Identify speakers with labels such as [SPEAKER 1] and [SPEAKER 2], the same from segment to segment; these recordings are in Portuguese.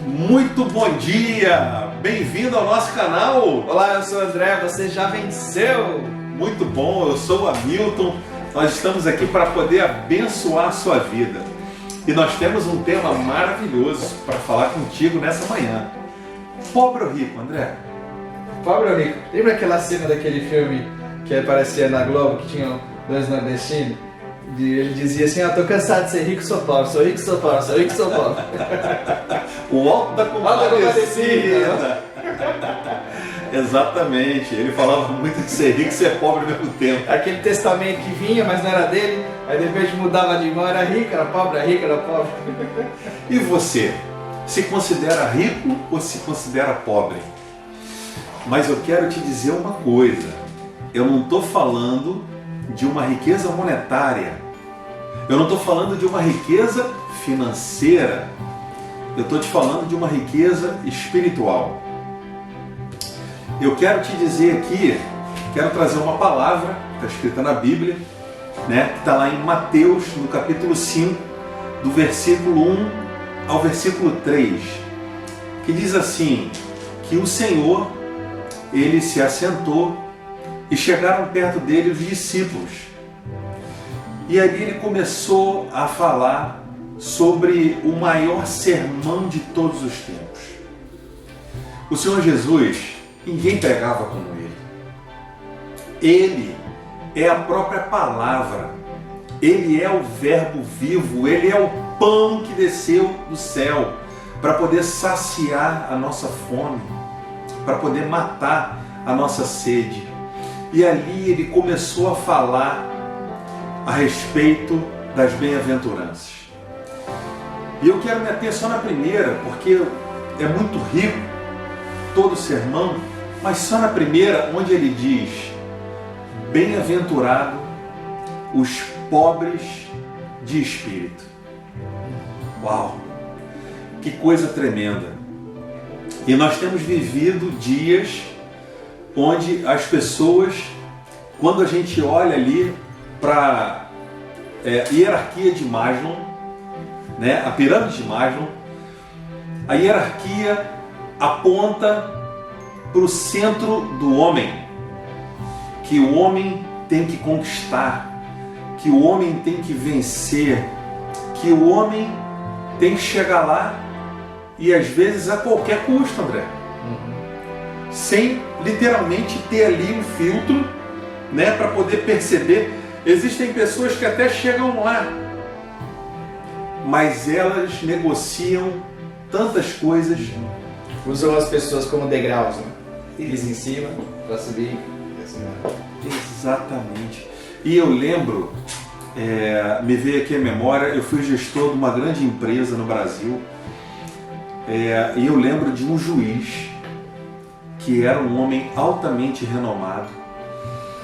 [SPEAKER 1] Muito bom dia! Bem-vindo ao nosso canal!
[SPEAKER 2] Olá, eu sou o André, você já venceu!
[SPEAKER 1] Muito bom, eu sou o Hamilton. Nós estamos aqui para poder abençoar a sua vida. E nós temos um tema maravilhoso para falar contigo nessa manhã. Pobre ou rico, André?
[SPEAKER 2] Pobre ou rico? Lembra aquela cena daquele filme que aparecia na Globo, que tinha dois nordestinos? Ele dizia assim, tô cansado de ser rico, sou pobre, sou rico, sou pobre, sou rico, sou pobre.
[SPEAKER 1] O Alto da Compadecida. Exatamente, ele falava muito de ser rico e ser pobre ao mesmo tempo.
[SPEAKER 2] Aquele testamento que vinha, mas não era dele, aí de repente mudava de mão, era rico, era pobre, era pobre.
[SPEAKER 1] E você? Se considera rico ou se considera pobre? Mas eu quero te dizer uma coisa, eu não estou falando de uma riqueza monetária, eu não estou falando de uma riqueza financeira, eu estou te falando de uma riqueza espiritual. Eu quero te dizer aqui, quero trazer uma palavra, que está escrita na Bíblia, né, que está lá em Mateus, no capítulo 5, do versículo 1 ao versículo 3, que diz assim, que o Senhor, ele se assentou e chegaram perto dele os discípulos. E ali ele começou a falar sobre o maior sermão de todos os tempos. O Senhor Jesus, ninguém pegava como ele. Ele é a própria palavra. Ele é o verbo vivo. Ele é o pão que desceu do céu para poder saciar a nossa fome, para poder matar a nossa sede. E ali ele começou a falar a respeito das bem-aventuranças. E eu quero me ater só na primeira, porque é muito rico todo o sermão, mas só na primeira, onde ele diz: bem-aventurado os pobres de espírito. Uau! Que coisa tremenda! E nós temos vivido dias onde as pessoas, quando a gente olha ali para a hierarquia de Maslow, né, a pirâmide de Maslow, a hierarquia aponta para o centro do homem, que o homem tem que conquistar, que o homem tem que vencer, que o homem tem que chegar lá e às vezes a qualquer custo, André. Sem literalmente ter ali um filtro, né, para poder perceber. Existem pessoas que até chegam lá, mas elas negociam tantas coisas.
[SPEAKER 2] Usam as pessoas como degraus, né? Eles em cima para subir.
[SPEAKER 1] Exatamente. E eu lembro, me veio aqui a memória, eu fui gestor de uma grande empresa no Brasil, e eu lembro de um juiz que era um homem altamente renomado,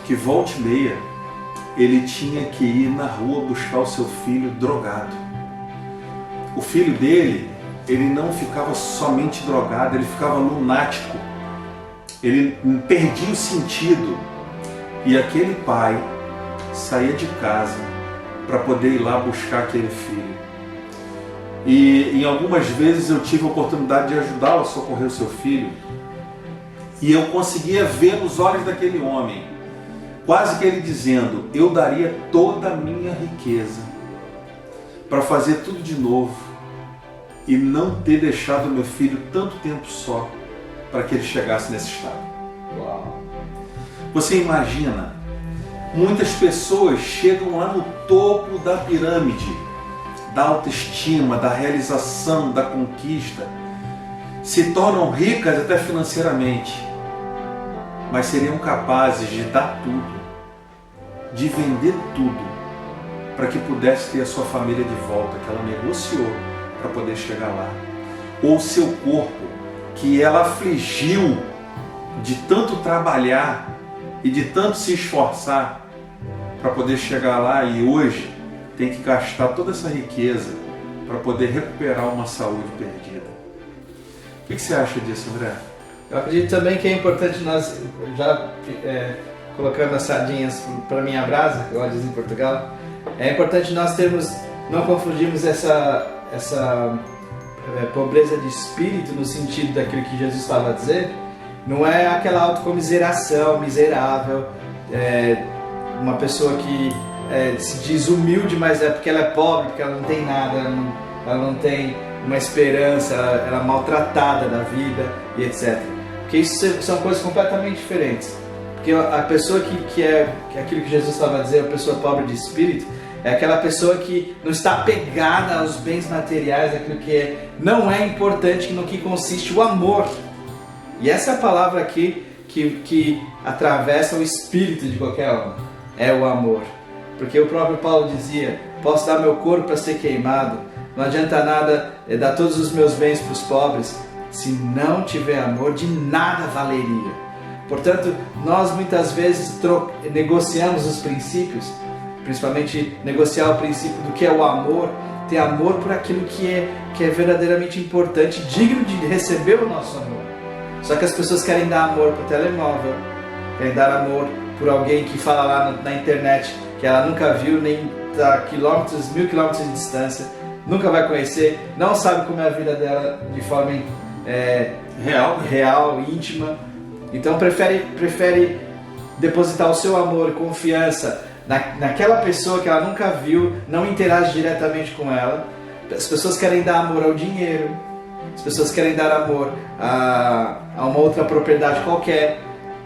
[SPEAKER 1] que volta e meia ele tinha que ir na rua buscar o seu filho drogado. O filho dele, ele não ficava somente drogado, ele ficava lunático, ele perdia o sentido. E aquele pai saía de casa para poder ir lá buscar aquele filho. E em algumas vezes eu tive a oportunidade de ajudá-lo a socorrer o seu filho. E eu conseguia ver nos olhos daquele homem, quase que ele dizendo: eu daria toda a minha riqueza para fazer tudo de novo e não ter deixado meu filho tanto tempo só para que ele chegasse nesse estado.
[SPEAKER 2] Uau.
[SPEAKER 1] Você imagina, muitas pessoas chegam lá no topo da pirâmide, da autoestima, da realização, da conquista, se tornam ricas até financeiramente, mas seriam capazes de dar tudo, de vender tudo, para que pudesse ter a sua família de volta, que ela negociou para poder chegar lá. Ou seu corpo, que ela afligiu de tanto trabalhar e de tanto se esforçar para poder chegar lá, e hoje tem que gastar toda essa riqueza para poder recuperar uma saúde perdida. O que você acha disso, André?
[SPEAKER 2] Eu acredito também que é importante nós, já colocando as sardinhas para minha brasa, igual diz em Portugal, é importante nós não confundirmos essa essa pobreza de espírito, no sentido daquilo que Jesus estava a dizer, não é aquela autocomiseração miserável, uma pessoa que se diz humilde, mas é porque ela é pobre, porque ela não tem nada, ela não tem uma esperança, ela é maltratada da vida e etc. Porque isso são coisas completamente diferentes. Porque a pessoa que é aquilo que Jesus estava a dizer, a pessoa pobre de espírito, é aquela pessoa que não está apegada aos bens materiais, aquilo que não é importante, no que consiste o amor. E essa é a palavra aqui que atravessa o espírito de qualquer homem, é o amor. Porque o próprio Paulo dizia: posso dar meu corpo para ser queimado, não adianta nada dar todos os meus bens para os pobres, se não tiver amor, de nada valeria. Portanto, nós muitas vezes negociamos os princípios, principalmente negociar o princípio do que é o amor, ter amor por aquilo que é verdadeiramente importante, digno de receber o nosso amor. Só que as pessoas querem dar amor para o telemóvel, querem dar amor por alguém que fala lá na internet que ela nunca viu, nem está a quilômetros, 1000 quilômetros de distância, nunca vai conhecer, não sabe como é a vida dela de forma real, íntima. Então prefere depositar o seu amor e confiança naquela pessoa que ela nunca viu, não interage diretamente com ela. As pessoas querem dar amor ao dinheiro, as pessoas querem dar amor a uma outra propriedade qualquer.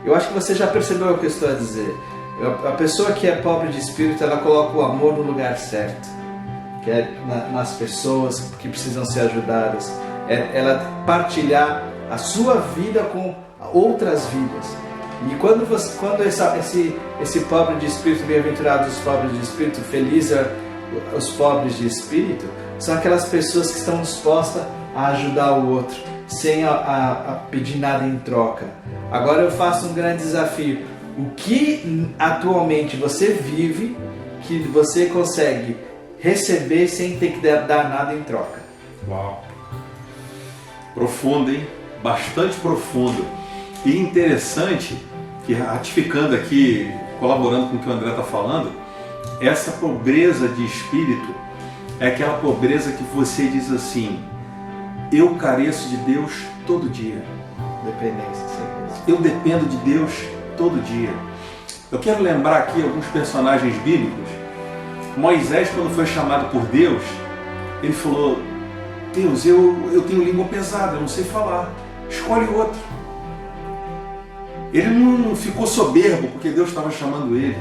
[SPEAKER 2] Eu acho que você já percebeu o que eu estou a dizer. A pessoa que é pobre de espírito, ela coloca o amor no lugar certo, que é nas pessoas que precisam ser ajudadas. Ela partilhar a sua vida com outras vidas. E quando esse pobre de espírito, bem-aventurados os pobres de espírito, felizes os pobres de espírito, são aquelas pessoas que estão dispostas a ajudar o outro, sem a pedir nada em troca. Agora eu faço um grande desafio: o que atualmente você vive que você consegue receber sem ter que dar nada em troca?
[SPEAKER 1] Uau! Profundo, hein? Bastante profundo. E interessante que, ratificando aqui, colaborando com o que o André está falando, essa pobreza de espírito é aquela pobreza que você diz assim: eu careço de Deus todo dia.
[SPEAKER 2] Dependência, sim.
[SPEAKER 1] Eu dependo de Deus todo dia. Eu quero lembrar aqui alguns personagens bíblicos. Moisés, quando foi chamado por Deus, ele falou: Deus, eu tenho língua pesada, eu não sei falar, escolhe outro. Ele não ficou soberbo porque Deus estava chamando ele.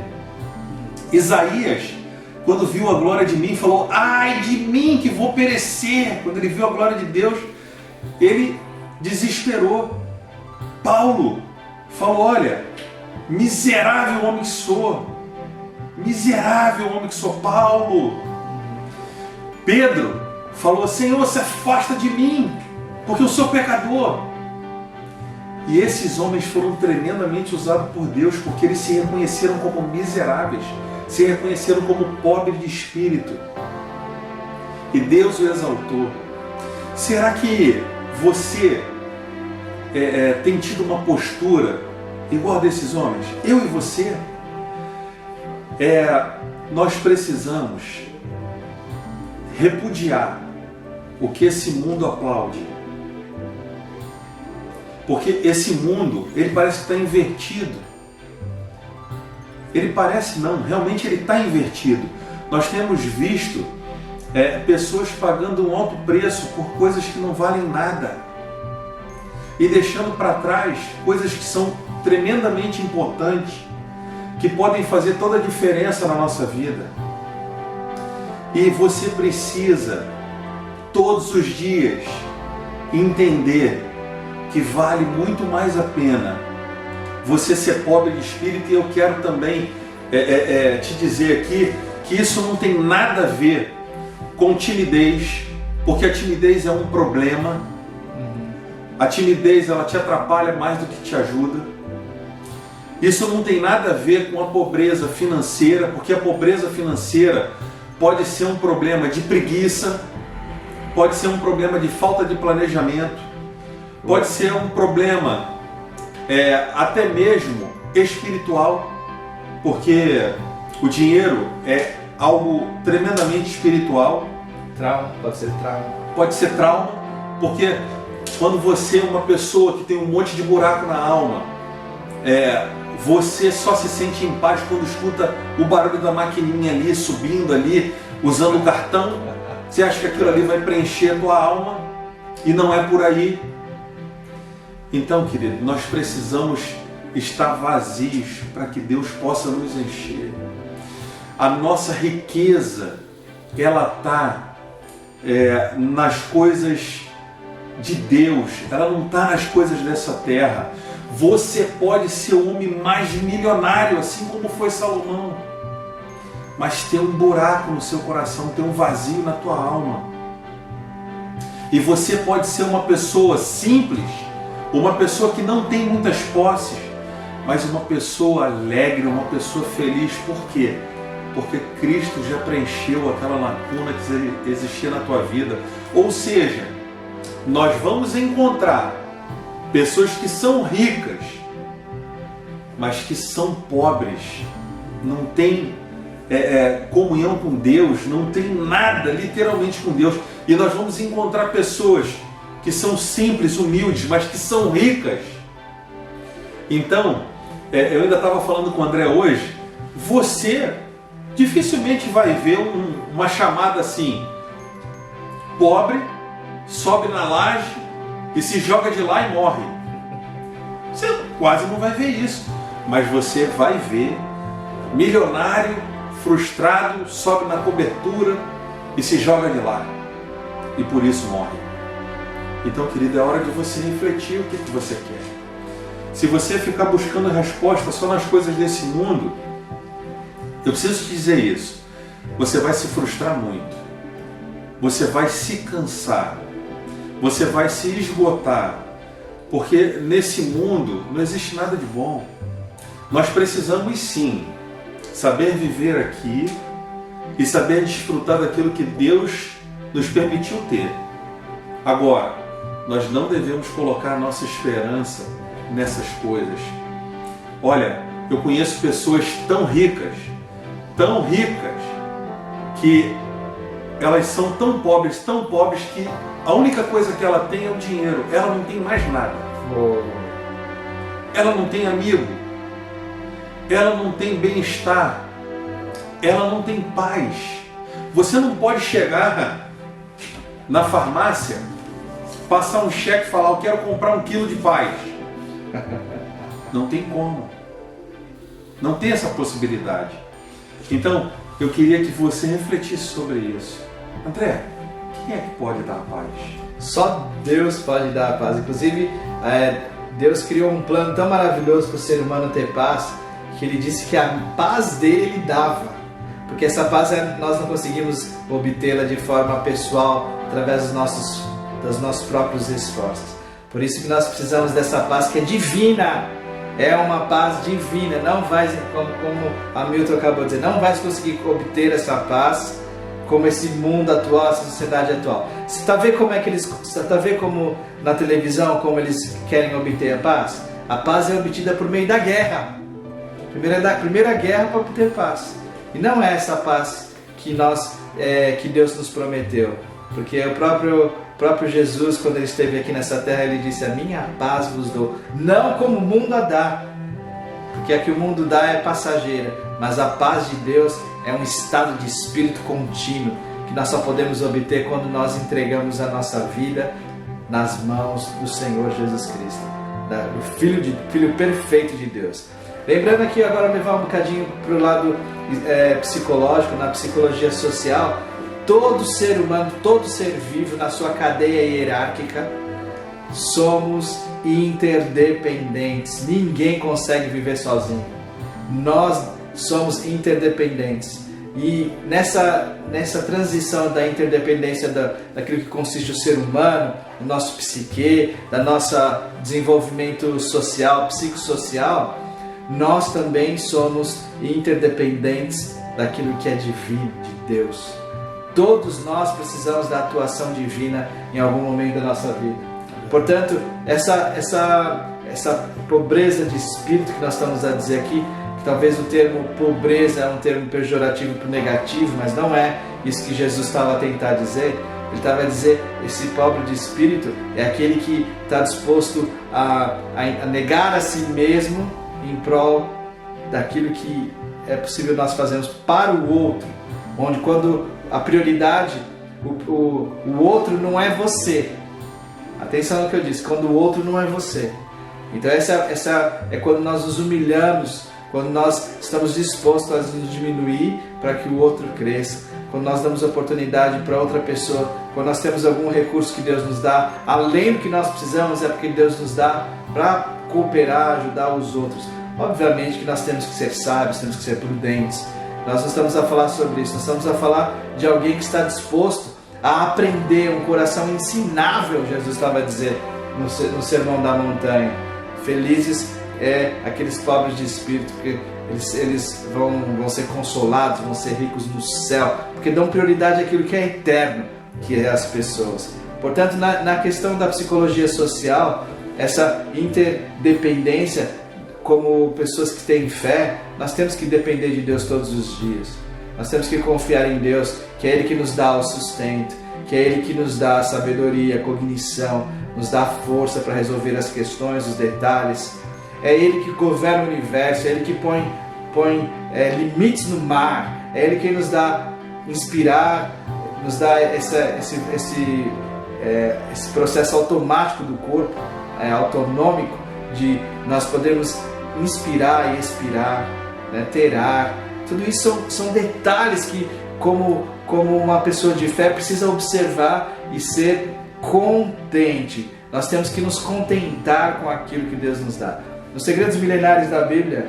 [SPEAKER 1] Isaías, quando viu a glória de mim, falou: ai de mim que vou perecer. Quando ele viu a glória de Deus, ele desesperou. Paulo falou: olha, miserável homem que sou, miserável homem que sou. Paulo. Pedro falou: Senhor, se afasta de mim, porque eu sou pecador. E esses homens foram tremendamente usados por Deus, porque eles se reconheceram como miseráveis, se reconheceram como pobres de espírito. E Deus o exaltou. Será que você tem tido uma postura igual a desses homens? Eu e você? Nós precisamos repudiar o que esse mundo aplaude. Porque esse mundo, ele parece que está invertido. Ele parece não, realmente ele está invertido. Nós temos visto pessoas pagando um alto preço por coisas que não valem nada. E deixando para trás coisas que são tremendamente importantes, que podem fazer toda a diferença na nossa vida. E você precisa, todos os dias, entender que vale muito mais a pena você ser pobre de espírito. E eu quero também te dizer aqui que isso não tem nada a ver com timidez, porque a timidez é um problema. A timidez, ela te atrapalha mais do que te ajuda. Isso não tem nada a ver com a pobreza financeira, porque a pobreza financeira pode ser um problema de preguiça, pode ser um problema de falta de planejamento, pode ser um problema até mesmo espiritual, porque o dinheiro é algo tremendamente espiritual.
[SPEAKER 2] Trauma, pode ser trauma.
[SPEAKER 1] Pode ser trauma, porque quando você é uma pessoa que tem um monte de buraco na alma, você só se sente em paz quando escuta o barulho da maquininha ali, subindo ali, usando o cartão. Você acha que aquilo ali vai preencher a tua alma e não é por aí. Então, querido, nós precisamos estar vazios para que Deus possa nos encher. A nossa riqueza, ela está nas coisas de Deus, ela não está nas coisas dessa terra. Você pode ser o homem mais milionário, assim como foi Salomão, mas ter um buraco no seu coração, ter um vazio na tua alma. E você pode ser uma pessoa simples, uma pessoa que não tem muitas posses, mas uma pessoa alegre, uma pessoa feliz. Por quê? Porque Cristo já preencheu aquela lacuna que existia na tua vida. Ou seja, nós vamos encontrar pessoas que são ricas, mas que são pobres, não têm comunhão com Deus, não tem nada literalmente com Deus. E nós vamos encontrar pessoas que são simples, humildes, mas que são ricas. Então, eu ainda estava falando com o André hoje, você dificilmente vai ver uma chamada assim: pobre, sobe na laje e se joga de lá e morre. Você quase não vai ver isso, mas você vai ver milionário, frustrado, sobe na cobertura e se joga de lá e por isso morre. Então, querido, é hora de você refletir o que você quer. Se você ficar buscando a resposta só nas coisas desse mundo, eu preciso te dizer isso, você vai se frustrar muito, você vai se cansar, você vai se esgotar, porque nesse mundo não existe nada de bom. Nós precisamos sim saber viver aqui e saber desfrutar daquilo que Deus nos permitiu ter. Agora, nós não devemos colocar a nossa esperança nessas coisas. Olha, eu conheço pessoas tão ricas, que elas são tão pobres que a única coisa que ela tem é o dinheiro. Ela não tem mais nada. Ela não tem amigo, ela não tem bem-estar, ela não tem paz. Você não pode chegar na farmácia, passar um cheque e falar: eu quero comprar 1 quilo de paz. Não tem como. Não tem essa possibilidade. Então, eu queria que você refletisse sobre isso. André, quem é que pode dar a paz?
[SPEAKER 2] Só Deus pode dar a paz. Inclusive, Deus criou um plano tão maravilhoso para o ser humano ter paz, que Ele disse que a paz dele Ele dava. Porque essa paz nós não conseguimos obtê-la de forma pessoal, através dos nossos próprios esforços. Por isso que nós precisamos dessa paz que é divina. É uma paz divina. Não vai, como a Milton acabou de dizer, não vai conseguir obter essa paz como esse mundo atual, essa sociedade atual. Você está vendo como na televisão, como eles querem obter a paz? A paz é obtida por meio da guerra. Primeira guerra para obter paz. E não é essa paz que Deus nos prometeu. Porque o próprio Jesus, quando Ele esteve aqui nessa terra, Ele disse: a minha paz vos dou, não como o mundo a dá. Porque a que o mundo dá é passageira, mas a paz de Deus é um estado de espírito contínuo, que nós só podemos obter quando nós entregamos a nossa vida nas mãos do Senhor Jesus Cristo, do Filho perfeito de Deus. Lembrando aqui agora, levar um bocadinho para o lado psicológico, na psicologia social, todo ser humano, todo ser vivo na sua cadeia hierárquica, somos interdependentes. Ninguém consegue viver sozinho. Nós somos interdependentes. E nessa transição da interdependência daquilo que consiste o ser humano, do nosso psique, da nossa desenvolvimento social, psicossocial, nós também somos interdependentes daquilo que é divino, de Deus. Todos nós precisamos da atuação divina em algum momento da nossa vida. Portanto, essa pobreza de espírito que nós estamos a dizer aqui, que talvez o termo pobreza é um termo pejorativo para o negativo, mas não é isso que Jesus estava a tentar dizer. Ele estava a dizer, esse pobre de espírito é aquele que está disposto a negar a si mesmo em prol daquilo que é possível nós fazermos para o outro, onde quando a prioridade, o outro não é você. Atenção no que eu disse, quando o outro não é você. Então essa é quando nós nos humilhamos, quando nós estamos dispostos a nos diminuir para que o outro cresça, quando nós damos oportunidade para outra pessoa, quando nós temos algum recurso que Deus nos dá, além do que nós precisamos, é porque Deus nos dá para cooperar, ajudar os outros. Obviamente que nós temos que ser sábios, temos que ser prudentes. Nós não estamos a falar sobre isso, nós estamos a falar de alguém que está disposto a aprender, um coração ensinável, Jesus estava a dizer no Sermão da Montanha. Felizes aqueles pobres de espírito, porque eles vão ser consolados, vão ser ricos no céu, porque dão prioridade àquilo que é eterno, que é as pessoas. Portanto, na questão da psicologia social, essa interdependência, como pessoas que têm fé, nós temos que depender de Deus todos os dias. Nós temos que confiar em Deus, que é Ele que nos dá o sustento, que é Ele que nos dá a sabedoria, a cognição, nos dá a força para resolver as questões, os detalhes. É Ele que governa o universo, é Ele que põe limites no mar, é Ele que nos dá inspirar, nos dá esse processo automático do corpo, autonômico, de nós podermos inspirar e expirar, ter ar. Tudo isso são detalhes que, como uma pessoa de fé, precisa observar e ser contente. Nós temos que nos contentar com aquilo que Deus nos dá. Nos Segredos Milenares da Bíblia,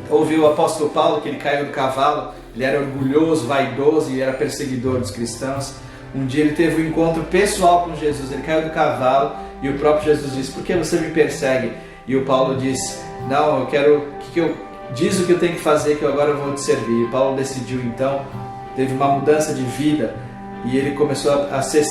[SPEAKER 2] houve o apóstolo Paulo, que ele caiu do cavalo, ele era orgulhoso, vaidoso e era perseguidor dos cristãos. Um dia ele teve um encontro pessoal com Jesus, ele caiu do cavalo e o próprio Jesus disse: por que você me persegue? E o Paulo disse: não, eu quero diz o que eu tenho que fazer, que eu agora vou te servir. E Paulo decidiu então, teve uma mudança de vida e ele começou a ser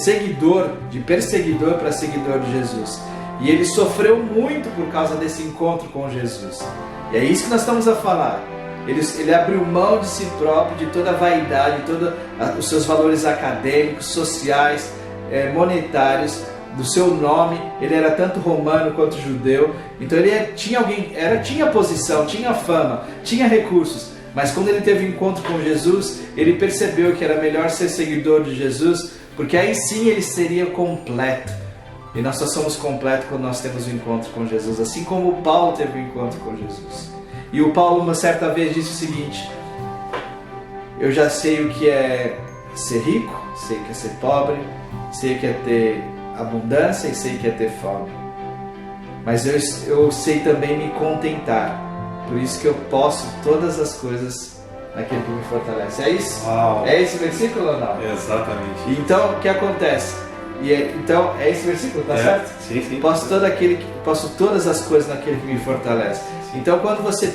[SPEAKER 2] de perseguidor para seguidor de Jesus. E ele sofreu muito por causa desse encontro com Jesus. E é isso que nós estamos a falar. Ele abriu mão de si próprio, de toda a vaidade, todos os seus valores acadêmicos, sociais, monetários, do seu nome. Ele era tanto romano quanto judeu. Então ele tinha posição, tinha fama, tinha recursos. Mas quando ele teve um encontro com Jesus, ele percebeu que era melhor ser seguidor de Jesus, porque aí sim ele seria completo. E nós só somos completos quando nós temos um encontro com Jesus, assim como o Paulo teve um encontro com Jesus. E o Paulo uma certa vez disse o seguinte: eu já sei o que é ser rico, sei o que é ser pobre, sei o que é ter abundância e sei o que é ter fome. Mas eu sei também me contentar. Por isso que eu posso todas as coisas naquele que me fortalece. É isso?
[SPEAKER 1] Uau.
[SPEAKER 2] É esse versículo ou não?
[SPEAKER 1] Exatamente.
[SPEAKER 2] Então, o que acontece? Então, é esse versículo, tá certo?
[SPEAKER 1] Sim.
[SPEAKER 2] Posso todas as coisas naquele que me fortalece. Então, quando você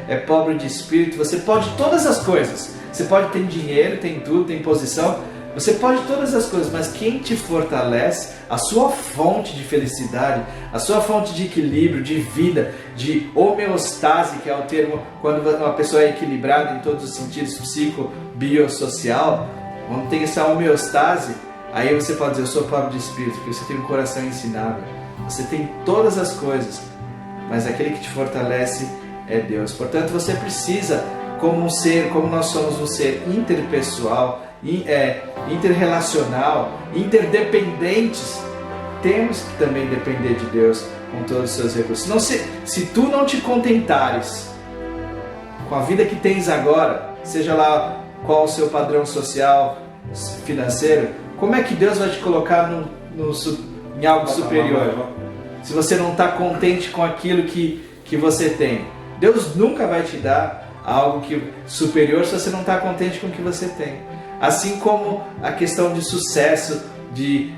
[SPEAKER 2] é pobre de espírito, você pode todas as coisas. Você pode ter dinheiro, tem tudo, tem posição. Você pode todas as coisas, mas quem te fortalece, a sua fonte de felicidade, a sua fonte de equilíbrio, de vida, de homeostase, que é o termo quando uma pessoa é equilibrada em todos os sentidos, psico, biosocial, quando tem essa homeostase, aí você pode dizer: eu sou pobre de espírito, porque você tem um coração ensinável. Você tem todas as coisas, mas aquele que te fortalece é Deus. Portanto, você precisa, como nós somos um ser interpessoal, interrelacional, interdependentes, temos que também depender de Deus com todos os seus recursos. Não, se tu não te contentares com a vida que tens agora, seja lá qual o seu padrão social, financeiro, como é que Deus vai te colocar em algo superior? Se você não está contente com aquilo que você tem, Deus nunca vai te dar algo superior se você não está contente com o que você tem. Assim como a questão de sucesso, de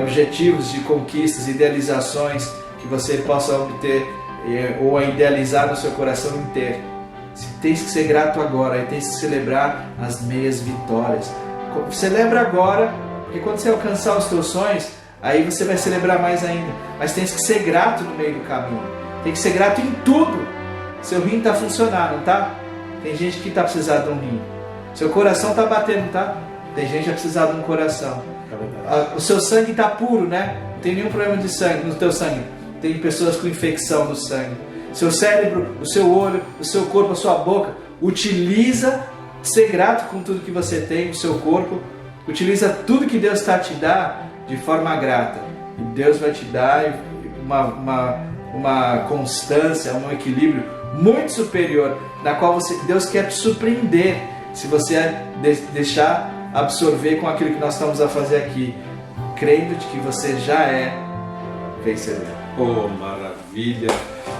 [SPEAKER 2] objetivos, de conquistas, idealizações que você possa obter ou idealizar no seu coração inteiro. Tens que ser grato agora, e tens que celebrar as meias vitórias. Celebra agora, porque quando você alcançar os teus sonhos, aí você vai celebrar mais ainda. Mas tens que ser grato no meio do caminho. Tem que ser grato em tudo. Seu rim está funcionando, não tá? Tem gente que está precisando de um rim. Seu coração está batendo, tá? Tem gente que vai precisar de um coração. O seu sangue está puro, né? Não tem nenhum problema de sangue no teu sangue. Tem pessoas com infecção no sangue. Seu cérebro, o seu olho, o seu corpo, a sua boca. Utiliza ser grato com tudo que você tem, o seu corpo. Utiliza tudo que Deus está te dando de forma grata. E Deus vai te dar uma constância, um equilíbrio muito superior, na qual Deus quer te surpreender se você deixar absorver com aquilo que nós estamos a fazer aqui, crendo de que você já é vencedor.
[SPEAKER 1] Oh, maravilha!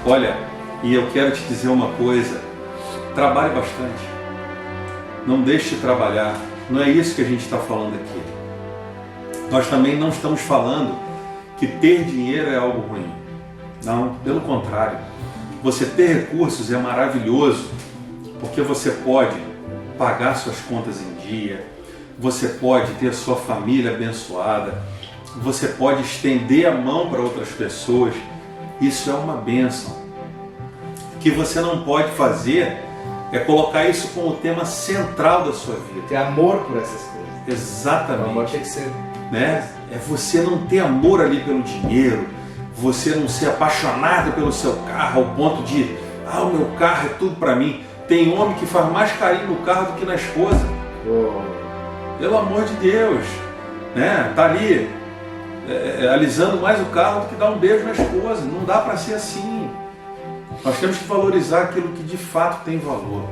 [SPEAKER 1] Olha, e eu quero te dizer uma coisa, trabalhe bastante, não deixe de trabalhar, não é isso que a gente está falando aqui. Nós também não estamos falando que ter dinheiro é algo ruim, não, pelo contrário, você ter recursos é maravilhoso, porque você pode pagar suas contas em dia, você pode ter sua família abençoada, você pode estender a mão para outras pessoas, isso é uma bênção. O que você não pode fazer é colocar isso como o tema central da sua vida.
[SPEAKER 2] Ter amor por essas coisas.
[SPEAKER 1] Exatamente.
[SPEAKER 2] O amor tem que ser,
[SPEAKER 1] né? É você não ter amor ali pelo dinheiro, você não ser apaixonado pelo seu carro ao ponto de, o meu carro é tudo para mim. Tem homem que faz mais carinho no carro do que na esposa. Pelo amor de Deus, né? Tá ali alisando mais o carro do que dar um beijo na esposa. Não dá para ser assim. Nós temos que valorizar aquilo que de fato tem valor.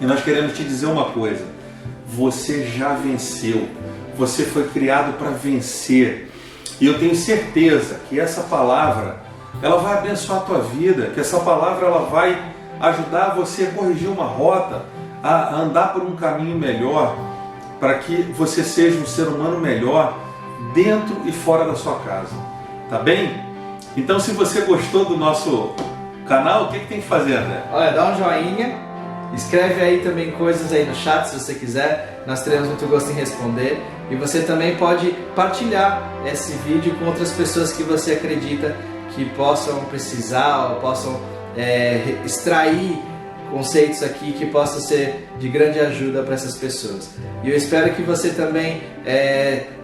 [SPEAKER 1] E nós queremos te dizer uma coisa: você já venceu. Você foi criado para vencer. E eu tenho certeza que essa palavra, ela vai abençoar a tua vida, que essa palavra ela vai ajudar você a corrigir uma rota, a andar por um caminho melhor, para que você seja um ser humano melhor dentro e fora da sua casa. Tá bem? Então, se você gostou do nosso canal, o que tem que fazer, André?
[SPEAKER 2] Olha, dá um joinha, escreve aí também coisas aí no chat se você quiser, nós teremos muito gosto em responder. E você também pode partilhar esse vídeo com outras pessoas que você acredita que possam precisar ou possam extrair conceitos aqui que possam ser de grande ajuda para essas pessoas. E eu espero que você também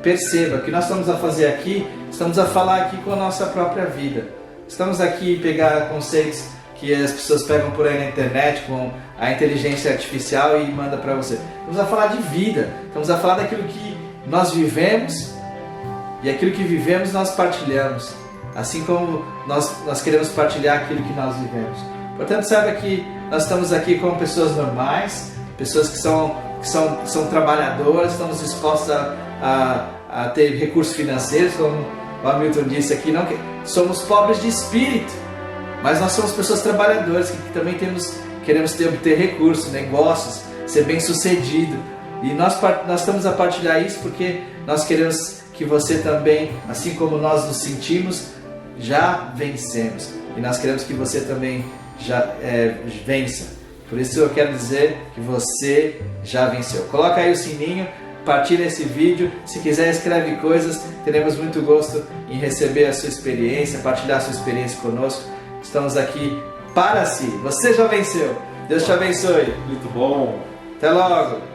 [SPEAKER 2] perceba que nós estamos a fazer aqui, estamos a falar aqui com a nossa própria vida. Estamos aqui a pegar conceitos que as pessoas pegam por aí na internet com a inteligência artificial e manda para você. Estamos a falar de vida, estamos a falar daquilo que nós vivemos e aquilo que vivemos nós partilhamos, assim como nós queremos partilhar aquilo que nós vivemos. Portanto, saiba que nós estamos aqui como pessoas normais, pessoas que são trabalhadoras, estamos dispostos a ter recursos financeiros, como o Hamilton disse aqui, não que somos pobres de espírito, mas nós somos pessoas trabalhadoras que também queremos obter recursos, negócios, ser bem sucedido. E nós estamos a partilhar isso porque nós queremos que você também, assim como nós nos sentimos, já vencemos. E nós queremos que você também já vença. Por isso eu quero dizer que você já venceu. Coloca aí o sininho, partilha esse vídeo. Se quiser, escreve coisas. Teremos muito gosto em receber a sua experiência, partilhar a sua experiência conosco. Estamos aqui para si. Você já venceu. Deus te abençoe.
[SPEAKER 1] Muito bom.
[SPEAKER 2] Até logo.